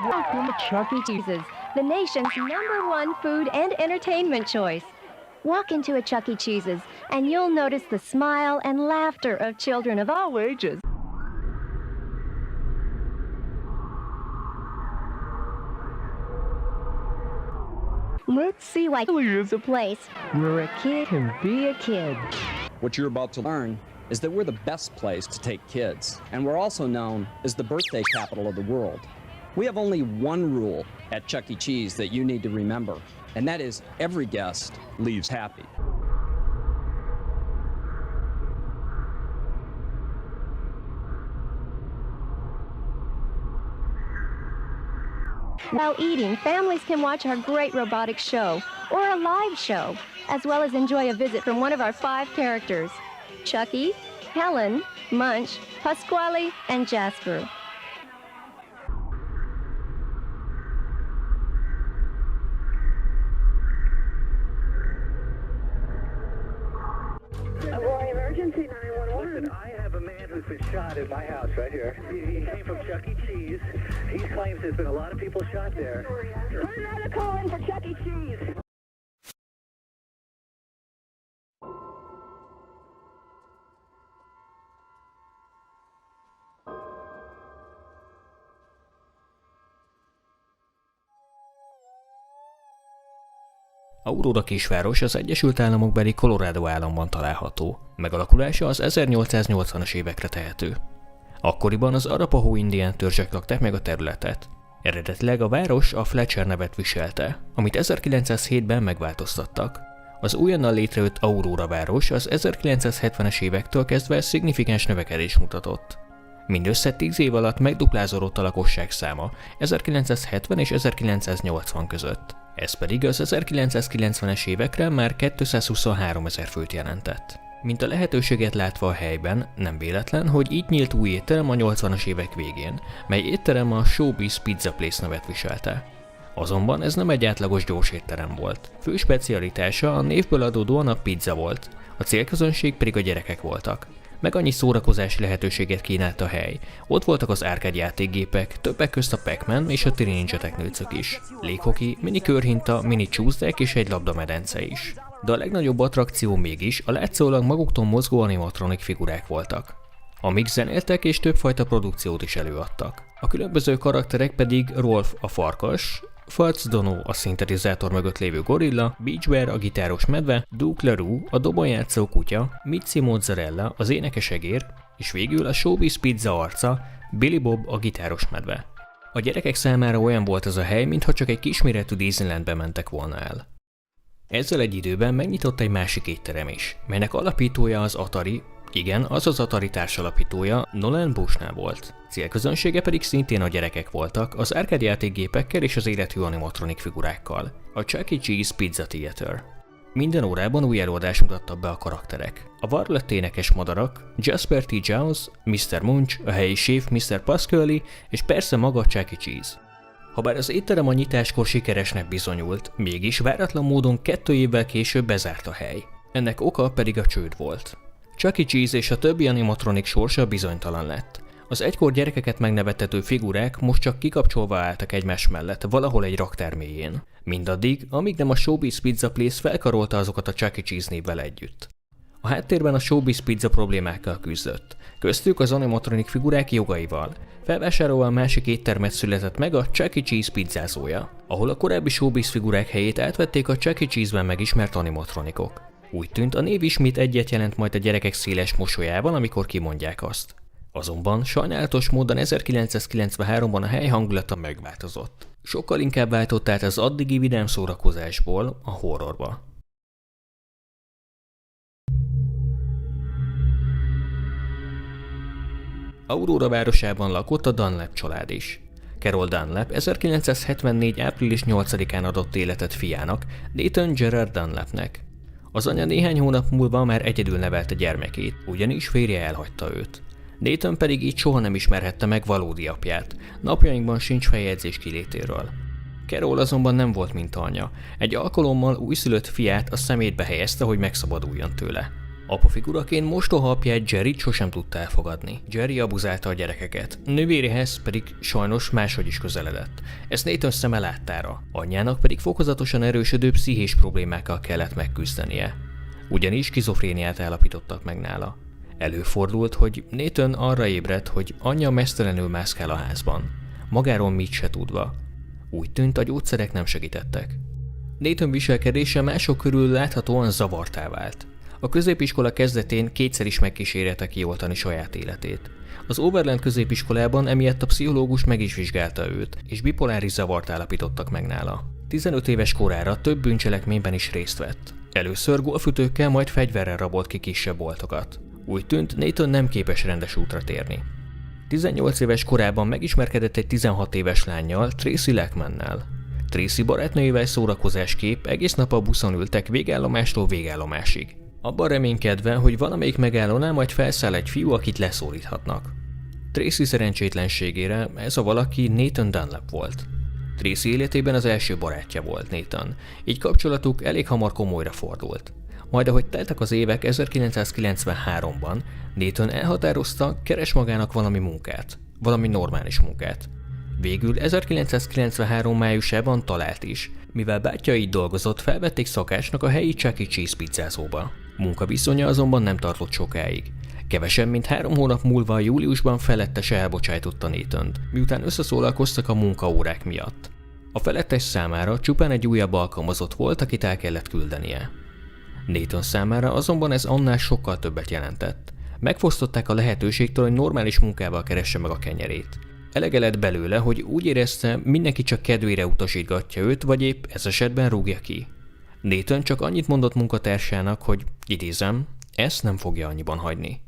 Welcome to Chuck E. Cheese's, the nation's #1 food and entertainment choice. Walk into a Chuck E. Cheese's and you'll notice the smile and laughter of children of all ages. Let's see why is a place where a kid can be a kid. What you're about to learn is that we're the best place to take kids, and we're also known as the birthday capital of the world. We have only one rule at Chuck E. Cheese that you need to remember, and that is every guest leaves happy. While eating, families can watch our great robotic show or a live show, as well as enjoy a visit from one of our 5 characters, Chucky, Helen, Munch, Pasquale, and Jasper. Emergency 911. Listen, I have a man who's been shot at my house right here. He came from Chuck E. Cheese. He claims there's been a lot of people shot there. Put another call in for Chuck E. Cheese. Aurora kisváros az Egyesült Államokbeli Colorado államban található, megalakulása az 1880-as évekre tehető. Akkoriban az Arapaho indián törzsek lakták meg a területet. Eredetileg a város a Fletcher nevet viselte, amit 1907-ben megváltoztattak. Az újonnan létrejött Aurora város az 1970-es évektől kezdve szignifikáns növekedést mutatott. Mindössze 10 év alatt megduplázódott a lakosság száma 1970 és 1980 között. Ez pedig az 1990-es évekre már 223 000 főt jelentett. Mint a lehetőséget látva a helyben, nem véletlen, hogy így nyílt új étterem a 80-as évek végén, mely étterem a Showbiz Pizza Place nevet viselte. Azonban ez nem egy átlagos gyors étterem volt. Fő specialitása a névből adódóan a pizza volt, a célközönség pedig a gyerekek voltak. Meg annyi szórakozási lehetőséget kínált a hely. Ott voltak az arcade játékgépek, többek közt a Pac-Man és a Teenage Ninja Technőcök is. Léghoki, mini körhinta, mini csúszdek és egy labdamedence is. De a legnagyobb attrakció mégis a látszólag maguktól mozgó animatronik figurák voltak. Amíg zenéltek és többfajta produkciót is előadtak. A különböző karakterek pedig Rolf a farkas, Fats Dono a szintetizátor mögött lévő gorilla, Beach Bear a gitáros medve, Duke LaRue a dobon játszó kutya, Mitzi Mozzarella az énekes egér, és végül a Showbiz Pizza arca, Billy Bob a gitáros medve. A gyerekek számára olyan volt ez a hely, mintha csak egy kisméretű Disneylandbe mentek volna el. Ezzel egy időben megnyitott egy másik étterem is, melynek alapítója az Atari, igen, az az Atari társalapítója Nolan Bushnell volt. Célközönsége pedig szintén a gyerekek voltak, az arcade játékgépekkel és az élethű animatronik figurákkal. A Chuck E. Cheese Pizza Theater. Minden órában új előadást mutattak be a karakterek. A varlett énekes madarak, Jasper T. Jones, Mr. Munch, a helyi séf Mr. Pasquale és persze maga Chuck E. Cheese. Habár az étterem a nyitáskor sikeresnek bizonyult, mégis váratlan módon 2 évvel később bezárt a hely. Ennek oka pedig a csőd volt. Chuck E. Cheese és a többi animatronik sorsa bizonytalan lett. Az egykor gyerekeket megnevettető figurák most csak kikapcsolva álltak egymás mellett valahol egy raktár mélyén. Mindaddig, amíg nem a Showbiz Pizza Place felkarolta azokat a Chuck E. Cheese névvel együtt. A háttérben a Showbiz Pizza problémákkal küzdött, köztük az animatronik figurák jogaival. Felvásárolva a másik éttermet született meg a Chuck E. Cheese pizzázója, ahol a korábbi Showbiz figurák helyét átvették a Chuck E. Cheese-ben megismert animatronikok. Úgy tűnt, a név ismét egyet jelent majd a gyerekek széles mosolyával, amikor kimondják azt. Azonban sajnálatos módon 1993-ban a hely hangulata megváltozott. Sokkal inkább váltott át az addigi vidám szórakozásból a horrorba. Aurora városában lakott a Dunlap család is. Carol Dunlap 1974. április 8-án adott életet fiának, Nathan Gerard Dunlapnek. Az anya néhány hónap múlva már egyedül nevelte gyermekét, ugyanis férje elhagyta őt. Nathan pedig így soha nem ismerhette meg valódi apját, napjainkban sincs feljegyzés kilétéről. Carol azonban nem volt mint anya, egy alkalommal újszülött fiát a szemétbe helyezte, hogy megszabaduljon tőle. Apa figuraként mostoha apját Jerryt sosem tudta elfogadni. Jerry abuzálta a gyerekeket, nővéréhez pedig sajnos máshogy is közeledett. Ezt Nathan szeme láttára, anyjának pedig fokozatosan erősödő pszichés problémákkal kellett megküzdenie. Ugyanis skizofréniát állapítottak meg nála. Előfordult, hogy Nathan arra ébredt, hogy anyja meztelenül mászkál a házban, magáról mit se tudva. Úgy tűnt, a gyógyszerek nem segítettek. Nathan viselkedése mások körül láthatóan zavartá vált. A középiskola kezdetén kétszer is megkísérelte kioltani saját életét. Az Overland középiskolában emiatt a pszichológus meg is vizsgálta őt, és bipoláris zavart állapítottak meg nála. 15 éves korára több bűncselekményben is részt vett. Először golfütőkkel, majd fegyverrel rabolt ki kisebb boltokat. Úgy tűnt, Nathan nem képes rendes útra térni. 18 éves korában megismerkedett egy 16 éves lánnyal, Tracy Lackmannel. Tracy barátnőjével szórakozásképp egész nap a buszon ültek végállomástól végállomásig. Abban reménykedve, hogy valamelyik megállónál majd felszáll egy fiú, akit leszólíthatnak. Tracy szerencsétlenségére ez a valaki Nathan Dunlap volt. Tracy életében az első barátja volt Nathan, így kapcsolatuk elég hamar komolyra fordult. Majd ahogy teltek az évek, 1993-ban Nathan elhatározta, keres magának valami munkát, valami normális munkát. Végül 1993 májusában talált is, mivel bátyja így dolgozott, felvették szakácsnak a helyi Chuck E. Cheese pizzázóba. Munkaviszonya azonban nem tartott sokáig. Kevesebb mint 3 hónap múlva júliusban felettese elbocsájtotta Nathant, miután összeszólalkoztak a munkaórák miatt. A felettes számára csupán egy újabb alkalmazott volt, akit el kellett küldenie. Nathan számára azonban ez annál sokkal többet jelentett. Megfosztották a lehetőségtől, hogy normális munkával keresse meg a kenyerét. Elege lett belőle, hogy úgy érezte, mindenki csak kedvére utasítgatja őt, vagy épp ez esetben rúgja ki. Nathan csak annyit mondott munkatársának, hogy idézem, ezt nem fogja annyiban hagyni.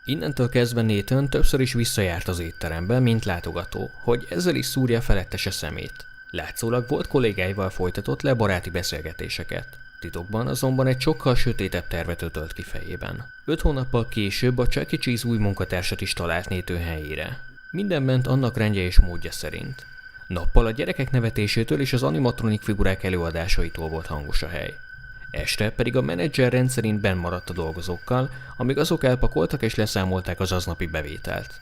Innentől kezdve Nathan többször is visszajárt az étterembe, mint látogató, hogy ezzel is szúrja felettese szemét. Látszólag volt kollégáival folytatott le baráti beszélgetéseket. Titokban azonban egy sokkal sötétebb tervet ötölt ki fejében. 5 hónappal később a Chuck E. Cheese új munkatársat is talált Nathan helyére. Minden ment annak rendje és módja szerint. Nappal a gyerekek nevetésétől és az animatronik figurák előadásaitól volt hangos a hely. Este pedig a menedzser rendszerint benn maradt a dolgozókkal, amíg azok elpakoltak és leszámolták az aznapi bevételt.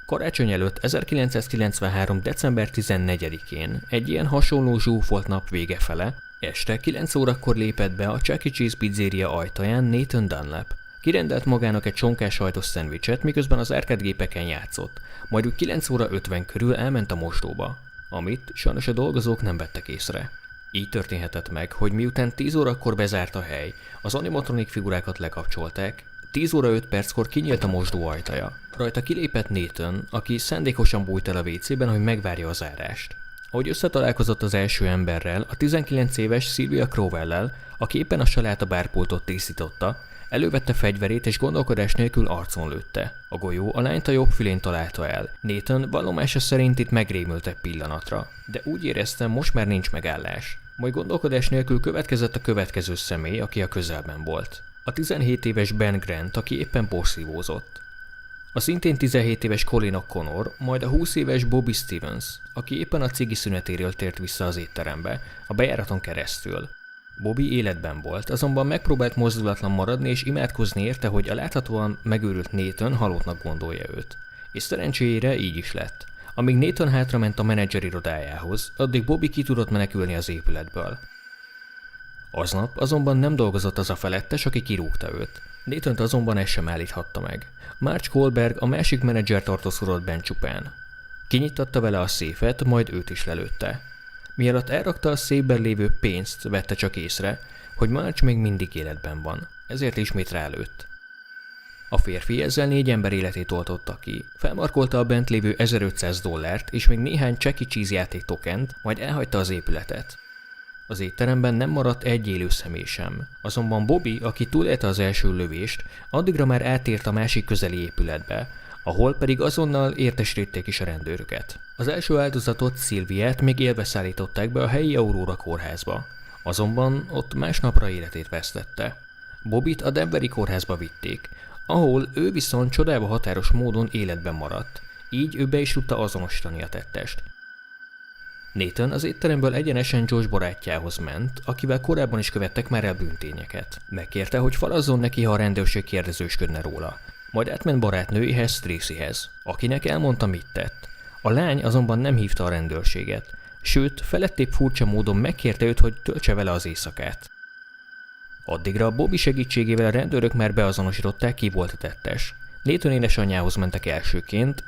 Karácsony előtt 1993. december 14-én egy ilyen hasonló zsúfolt nap vége fele, este 9 órakor lépett be a Chuck E. Cheese pizzeria ajtaján Nathan Dunlap. Kirendelt magának egy csonkás sajtos szendvicset, miközben az árkádgépeken játszott, majd úgy 9 óra 50 körül elment a mosdóba, amit sajnos a dolgozók nem vettek észre. Így történhetett meg, hogy miután 10 órakor bezárt a hely, az animatronik figurákat lekapcsolták, 10 óra 5 perckor kinyílt a mosdó ajtaja. Rajta kilépett Nathan, aki szándékosan bújt el a WC-ben, hogy megvárja a zárást. Ahogy összetalálkozott az első emberrel, a 19 éves Sylvia Crowell-lel, aki éppen a saláta bárpultot tisztította, elővette fegyverét és gondolkodás nélkül arcon lőtte. A golyó a lányt a jobb fülén találta el. Nathan vallomása szerint itt megrémült egy pillanatra, de úgy éreztem, most már nincs megállás. Majd gondolkodás nélkül következett a következő személy, aki a közelben volt. A 17 éves Ben Grant, aki éppen porszívózott. A szintén 17 éves Colin O'Connor, majd a 20 éves Bobby Stevens, aki éppen a cigi szünetéről tért vissza az étterembe, a bejáraton keresztül. Bobby életben volt, azonban megpróbált mozdulatlan maradni és imádkozni érte, hogy a láthatóan megőrült Nathan halottnak gondolja őt. És szerencséjére így is lett. Amíg Nathan hátrament a menedzser irodájához, addig Bobby ki tudott menekülni az épületből. Aznap azonban nem dolgozott az a felettes, aki kirúgta őt. Nathant azonban ez sem állíthatta meg. Marge Kohlberg, a másik menedzser tartózkodott benn csupán. Kinyitatta vele a széfet, majd őt is lelőtte. Mielőtt elrakta a széfben lévő pénzt, vette csak észre, hogy Marge még mindig életben van, ezért ismét rálőtt. A férfi ezzel 4 ember életét oltotta ki, felmarkolta a bent lévő $1500 és még néhány Chuck E. Cheese játék tokent, majd elhagyta az épületet. Az étteremben nem maradt egy élő személy sem, azonban Bobby, aki túlélte az első lövést, addigra már átért a másik közeli épületbe, ahol pedig azonnal értesítették is a rendőröket. Az első áldozatot, Sylviát még élve szállították be a helyi Aurora kórházba, azonban ott másnapra életét vesztette. Bobbyt a Denveri kórházba vitték, ahol ő viszont csodálva határos módon életben maradt, így ő be is tudta azonosítani a tettest. Nathan az étteremből egyenesen Josh barátjához ment, akivel korábban is követtek már el bűntényeket. Megkérte, hogy falazzon neki, ha a rendőrség kérdezősködne róla. Majd átment barátnőihez, Tracyhez, akinek elmondta, mit tett. A lány azonban nem hívta a rendőrséget, sőt, felettébb furcsa módon megkérte őt, hogy töltse vele az éjszakát. Addigra Bobby segítségével a rendőrök már beazonosították, ki volt a tettes. Nathan édesanyjához mentek elsőként,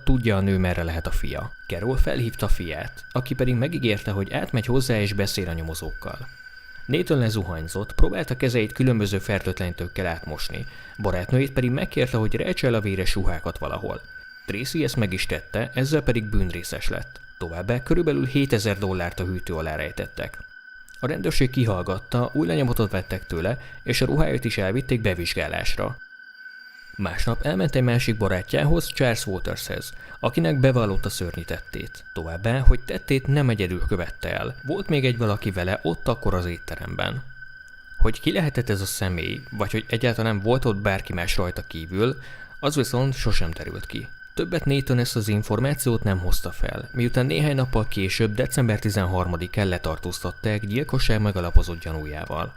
tudja a nő, merre lehet a fia. Carol felhívta a fiát, aki pedig megígérte, hogy átmegy hozzá és beszél a nyomozókkal. Nathan lezuhanyzott, próbálta kezeit különböző fertőtlenítőkkel átmosni, barátnőjét pedig megkérte, hogy rejtse el a véres ruhákat valahol. Tracy ezt meg is tette, ezzel pedig bűnrészes lett. Továbbá körülbelül $7000 a hűtő alá rejtettek. A rendőrség kihallgatta, új lenyomatot vettek tőle, és a ruháját is elvitték bevizsgálásra. Másnap elment egy másik barátjához, Charles Watershez, akinek bevallotta szörnyű tettét. Továbbá, hogy tettét nem egyedül követte el. Volt még egy valaki vele ott akkor az étteremben. Hogy ki lehetett ez a személy, vagy hogy egyáltalán volt ott bárki más rajta kívül, az viszont sosem derült ki. Többet Nathan ezt az információt nem hozta fel, miután néhány nappal később, december 13-án letartóztatták gyilkosság megalapozott gyanújával.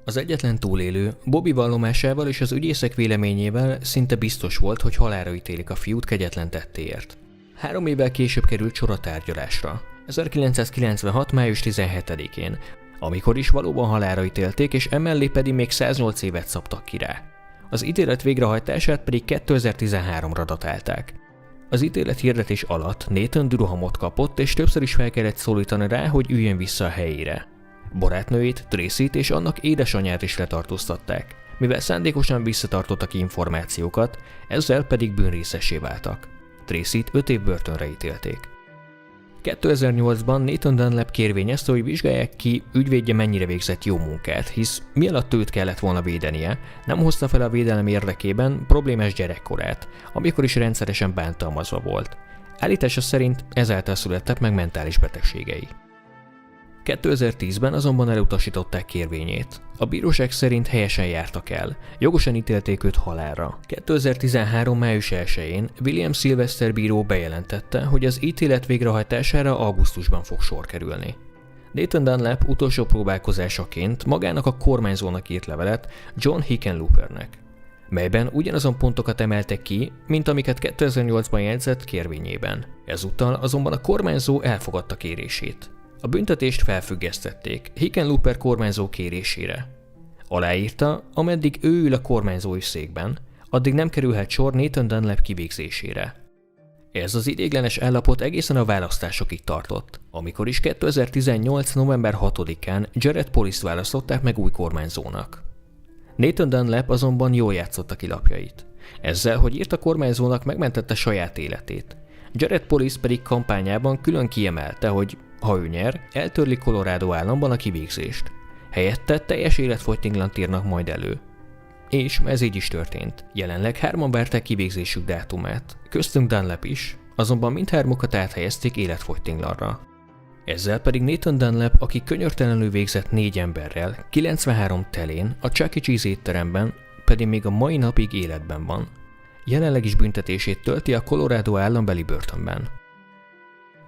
Az egyetlen túlélő Bobby vallomásával és az ügyészek véleményével szinte biztos volt, hogy halálra ítélik a fiút kegyetlen tettéért. 3 évvel később került sor a tárgyalásra. 1996. május 17-én, amikor is valóban halálra ítélték, és emellé pedig még 108 évet szabtak ki rá. Az ítélet végrehajtását pedig 2013-ra datálták. Az ítélet hirdetés alatt Nathan dürohamot kapott, és többször is fel kellett szólítani rá, hogy üljön vissza a helyére. Barátnőjét, Tracyt és annak édesanyját is letartóztatták, mivel szándékosan visszatartottak információkat, ezzel pedig bűnrészessé váltak. Tracyt 5 év börtönre ítélték. 2008-ban Nathan Dunlap kérvényezte, hogy vizsgálják ki, ügyvédje mennyire végzett jó munkát, hisz mielőtt őt kellett volna védenie, nem hozta fel a védelem érdekében problémás gyerekkorát, amikor is rendszeresen bántalmazva volt. Állítása szerint ezáltal születtek meg mentális betegségei. 2010-ben azonban elutasították kérvényét. A bíróság szerint helyesen jártak el, jogosan ítélték őt halálra. 2013. május 1-én William Sylvester bíró bejelentette, hogy az ítélet végrehajtására augusztusban fog sor kerülni. Nathan Dunlap utolsó próbálkozásaként magának a kormányzónak írt levelet John Hickenloopernek, melyben ugyanazon pontokat emeltek ki, mint amiket 2008-ban jegyzett kérvényében. Ezúttal azonban a kormányzó elfogadta kérését. A büntetést felfüggesztették Hickenlooper kormányzó kérésére. Aláírta, ameddig ő ül a kormányzói székben, addig nem kerülhet sor Nathan Dunlap kivégzésére. Ez az ideiglenes állapot egészen a választásokig tartott, amikor is 2018. november 6-án Jared Polis választották meg új kormányzónak. Nathan Dunlap azonban jól játszotta ki lapjait. Ezzel, hogy írt a kormányzónak, megmentette saját életét. Jared Polis pedig kampányában külön kiemelte, hogy ha ő nyer, eltörli Colorado államban a kivégzést. Helyette teljes életfogytiglant írnak majd elő. És ez így is történt. Jelenleg 3-an várták kivégzésük dátumát, köztünk Dunlap is, azonban mindhármukat áthelyezték életfogytiglanra. Ezzel pedig Nathan Dunlap, aki könyörtelenül végzett 4 emberrel, 93 telén, a Chuck E. Cheese étteremben, pedig még a mai napig életben van. Jelenleg is büntetését tölti a Colorado állambeli börtönben.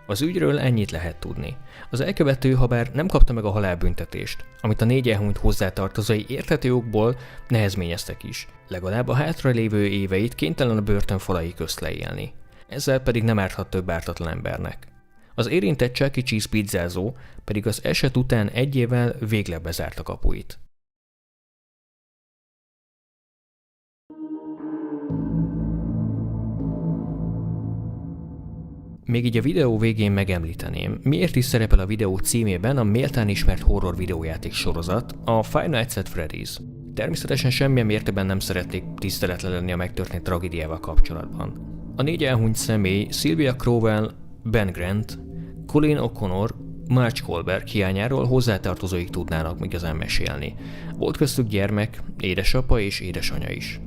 Az ügyről ennyit lehet tudni. Az elkövető, habár nem kapta meg a halálbüntetést, amit a 4 elhunyt hozzátartozói érthető okból nehezményeztek is, legalább a hátralévő éveit kénytelen a börtön falai közt leélni. Ezzel pedig nem árthat több ártatlan embernek. Az érintett Chuck E. Cheese pizzázó pedig az eset után 1 évvel végleg bezárta kapuit. Még így a videó végén megemlíteném, miért is szerepel a videó címében a méltán ismert horror videójáték sorozat, a Five Nights at Freddy's. Természetesen semmilyen mértékben nem szeretnék tiszteletlen lenni a megtörtént tragédiával kapcsolatban. A 4 elhunyt személy Sylvia Crowell, Ben Grant, Colleen O'Connor, Marge Colbert hiányáról hozzátartozóik tudnának igazán mesélni. Volt köztük gyermek, édesapa és édesanya is.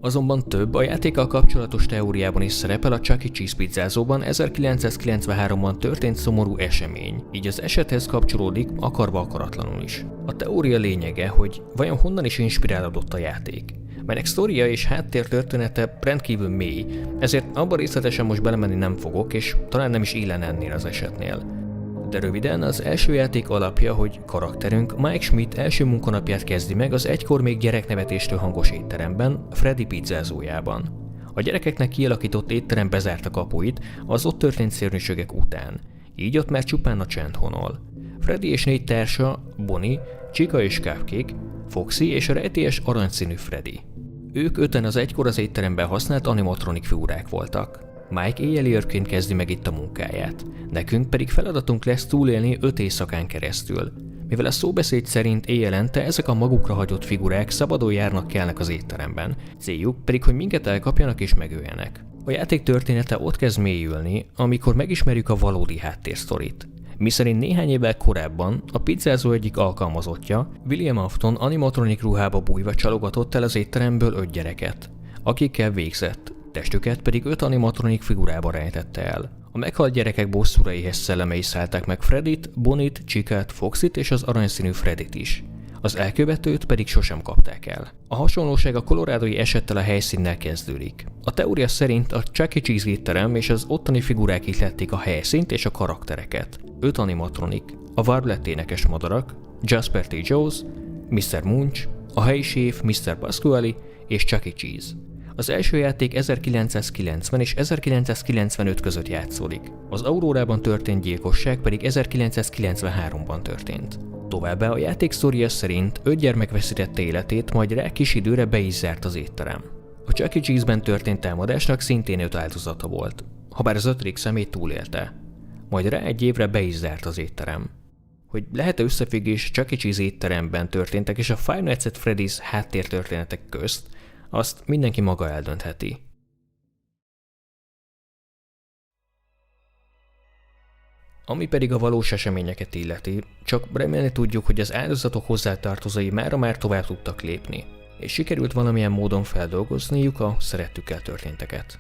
Azonban több a játékkal kapcsolatos teóriában is szerepel a Chuck E. Cheese pizzázóban 1993-ban történt szomorú esemény, így az esethez kapcsolódik akarva akaratlanul is. A teória lényege, hogy vajon honnan is inspirálódott a játék, melynek sztoria és háttértörténete rendkívül mély, ezért abban részletesen most belemenni nem fogok, és talán nem is illene ennél az esetnél. De röviden az első játék alapja, hogy karakterünk Mike Schmidt első munkanapját kezdi meg az egykor még gyereknevetéstől hangos étteremben, Freddy pizzázójában. A gyerekeknek kialakított étterem bezárta kapuit az ott történt szörnyűségek után, így ott már csupán a csend honol. Freddy és 4 társa, Bonnie, Chica és Cupcake, Foxy és a rejtélyes aranyszínű Freddy. Ők 5-en az egykor az étteremben használt animatronik figurák voltak. Mike éjjeli őrként kezdi meg itt a munkáját, nekünk pedig feladatunk lesz túlélni 5 éjszakán keresztül. Mivel a szóbeszéd szerint éjjelente ezek a magukra hagyott figurák szabadon járnak kelnek az étteremben, céljuk pedig, hogy minket elkapjanak és megöljenek. A játék története ott kezd mélyülni, amikor megismerjük a valódi háttérsztorit. Miszerint néhány évvel korábban a pizzázó egyik alkalmazottja, William Afton animatronik ruhába bújva csalogatott el az étteremből 5 gyereket, akikkel végzett, testüket pedig 5 animatronik figurába rejtette el. A meghalt gyerekek bosszúra éhes szellemei szállták meg Freddyt, Bonnie-t, Chicát, Foxyt és az aranyszínű Freddyt is. Az elkövetőt pedig sosem kapták el. A hasonlóság a kolorádói esettel a helyszínnel kezdődik. A teória szerint a Chuck E. Cheese étterem és az ottani figurák ihlették a helyszínt és a karaktereket. 5 animatronik, a Warblet énekes madarak, Jasper T. Jones, Mr. Munch, a helyi séf Mr. Pasquale és Chuck E. Cheese. Az első játék 1990 és 1995 között játszódik. Az Aurórában történt gyilkosság pedig 1993-ban történt. Továbbá a játék sztoria szerint 5 gyermek veszítette életét, majd rá kis időre be is zárt az étterem. A Chuck E. Cheese-ben történt támadásnak szintén 5 áldozata volt, habár az 5. személy túlélte. Majd rá 1 évre be is zárt az étterem. Hogy lehet-e összefüggés Chuck E. Cheese étteremben történtek és a Five Nights at Freddy's háttértörténetek közt, azt mindenki maga eldöntheti. Ami pedig a valós eseményeket illeti, csak remélni tudjuk, hogy az áldozatok hozzátartozói mára már tovább tudtak lépni, és sikerült valamilyen módon feldolgozniuk a szerettükkel történteket.